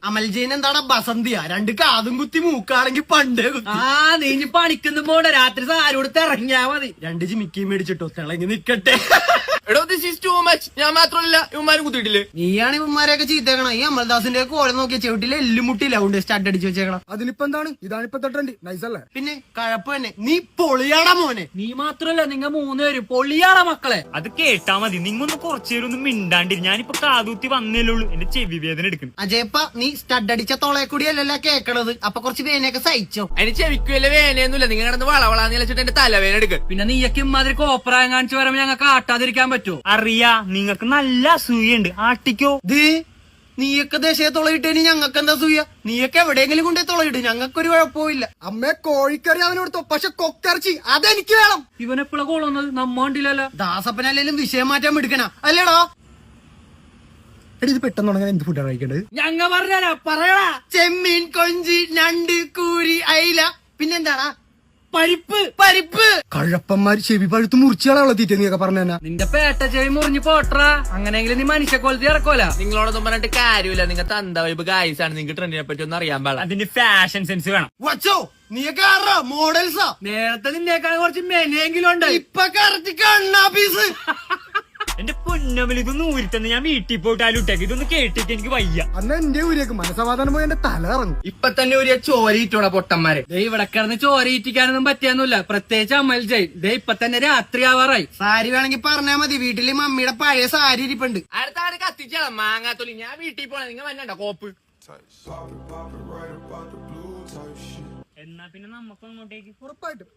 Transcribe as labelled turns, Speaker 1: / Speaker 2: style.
Speaker 1: അമൽജീൻ എന്താണ് ബസന്തിയാ? രണ്ട് കാതും കുത്തി മൂക്കാണെങ്കിൽ പണ്ടേ കുത്തി.
Speaker 2: നീ പണിക്കുന്ന പോണ്ട, രാത്രി സാരോടുത്ത് ഇറങ്ങിയാ മതി.
Speaker 1: രണ്ട് ജിമിക്കി മേടിച്ചിട്ടോ തിളങ്ങി നിക്കട്ടെ.
Speaker 3: എടോ ദിസ് ഈസ് ടു മച്ച്. ഞാൻ മാത്രമല്ല ഇവന്മാരും കുത്തിയിട്ടില്ലേ?
Speaker 1: നീയാണ് ഇവന്മാരെയൊക്കെ ചീത്തേക്കണം. ഈ അമൽദാസിന്റെ കോഴ നോക്കിയ ചെവിട്ടിലെ എല്ലുമുട്ടില്ല കൊണ്ട് സ്റ്റാർട്ട് അടിച്ചു വെച്ചേക്കണം.
Speaker 4: അതിനിപ്പോ എന്താണ്? ഇതാണിപ്പത്തെ ട്രെൻഡ്. നൈസല്ലേ?
Speaker 1: പിന്നെ കഴപ്പ് തന്നെ. നീ പൊളിയാടാ മോനെ.
Speaker 2: നീ മാത്രല്ല, നിങ്ങ മൂന്നുപേരും പൊള്ളിയാടാ മക്കളെ.
Speaker 5: അത് കേട്ടാ മതി. നിങ്ങൊന്ന് കുറച്ചേരം ഒന്നും മിണ്ടാണ്ടിരി. ഞാനിപ്പോ കാതൂത്തി വന്നേലുള്ളൂ. എന്റെ ചെവി വേദന എടുക്കുന്നു.
Speaker 1: അജയപ്പ നീ സ്റ്റഡ് അടിച്ച തോളെ കൂടിയല്ല കേക്കണത്. അപ്പൊ കുറച്ച് വേനയൊക്കെ സഹിച്ചോ.
Speaker 3: അതിന് ചെവിക്കുവല്ല വേനയൊന്നുമില്ല. നിങ്ങൾ കിടന്ന് വളവളാന്ന് വെച്ചിട്ട് എന്റെ തലവേന എടുക്കുക.
Speaker 2: പിന്നെ നീയൊക്കെ ഇമാതിരി കോപ്രായം കാണിച്ചു വരുമ്പോ ഞങ്ങൾക്ക് ആട്ടാതിരിക്കാൻ പറ്റുമോ?
Speaker 5: അറിയാ, നിങ്ങൾക്ക് നല്ല അസൂയുണ്ട്. ആട്ടിക്കോ.
Speaker 1: നീയൊക്കെ ദേശീയ തുളയിട്ടേനി ഞങ്ങൾക്ക് എന്താ സൂയ? നീയൊക്കെ എവിടെയെങ്കിലും കൊണ്ടേ തുളയിട്ട് ഞങ്ങൾക്കൊരു കുഴപ്പമില്ല.
Speaker 4: അമ്മേ കോഴിക്കറി അവനോടത്തോ, പക്ഷെ കൊക്കറച്ചി അതെനിക്ക് വേണം.
Speaker 2: ഇവനെപ്പോഴാ കോളുന്നത്? നമ്മണ്ടില്ലല്ലോ.
Speaker 1: ദാസപ്പനല്ലേലും വിഷയം മാറ്റാൻ എടുക്കണ അല്ലേടോ?
Speaker 4: എടി ഇത് പെട്ടെന്ന് തുടങ്ങാൻ എന്ത് ഫുഡാണ് കഴിക്കേണ്ടത്?
Speaker 2: ഞങ്ങ പറഞ്ഞാ പറയടാ.
Speaker 1: ചെമ്മീൻ, കൊഞ്ചി, ഞണ്ട്, കൂരി, അയില, പിന്നെന്താടാ?
Speaker 2: പരിപ്പ്.
Speaker 4: കഴപ്പന്മാര് ചെവി പഴുത്ത് മുറിച്ചാളാണല്ലോ തീറ്റ നീയൊക്കെ പറഞ്ഞു തന്നെ.
Speaker 2: നിന്റെ പേട്ട ചെവി മുറിഞ്ഞു പോട്ടറാ. അങ്ങനെയെങ്കിലും നീ മനുഷ്യക്കോലത്തി ഇറക്കോല.
Speaker 3: നിങ്ങളോടൊന്നും പറഞ്ഞിട്ട് കാര്യമില്ല. നിങ്ങൾ തന്ത വൈബ് ഗായ്സാണ്. നിങ്ങൾക്ക് ട്രെൻഡിനെ പറ്റി ഒന്നും അറിയാൻ പാടില്ല.
Speaker 5: അതിന്റെ ഫാഷൻ സെൻസ് വേണം.
Speaker 1: വച്ചോ നീയൊക്കെ ആറാ മോഡൽസാ.
Speaker 2: നേരത്തെ നിന്നേക്കാൾ കുറച്ച് മെനയെങ്കിലും ഉണ്ട്.
Speaker 1: ഇപ്പൊ കറക്റ്റ് കണ്ണാ പീസ്.
Speaker 5: എന്റെ പൊന്നമൽ ഇതൊന്ന് ഊരിത്തന്ന് ഞാൻ വീട്ടിൽ പോയിട്ടാലും ഇട്ടേക്ക്. ഇതൊന്ന് കേട്ടിട്ട് എനിക്ക് വയ്യ.
Speaker 4: അന്ന് എന്റെ ഊരിയേക്ക് മനസമാധാനം പോയി എന്റെ തല ഇറങ്ങും.
Speaker 3: ഇപ്പൊ തന്നെ ഒരു ചോരിയിട്ടോടെ പൊട്ടന്മാരെ.
Speaker 2: ദേ ഇവിടെ കിടന്ന് ചോരയിറ്റിക്കാനൊന്നും പറ്റിയൊന്നുമില്ല. പ്രത്യേകിച്ച് അമൽ ജയ്. ദേ ഇപ്പൊ തന്നെ രാത്രി ആവാറായി.
Speaker 1: സാരി വേണമെങ്കിൽ പറഞ്ഞാ മതി. വീട്ടില് മമ്മിയുടെ പഴയ സാരി ഇരിപ്പുണ്ട്.
Speaker 3: അടുത്ത ആട് കത്തിച്ചാളാ മാങ്ങാത്തൊലി. ഞാൻ വീട്ടിൽ പോണേ. നിങ്ങൾ വന്നണ്ട കോപ്പ്.
Speaker 5: എന്നാ പിന്നെ നമുക്ക് അങ്ങോട്ടേക്ക്
Speaker 4: ഉറപ്പായിട്ടും.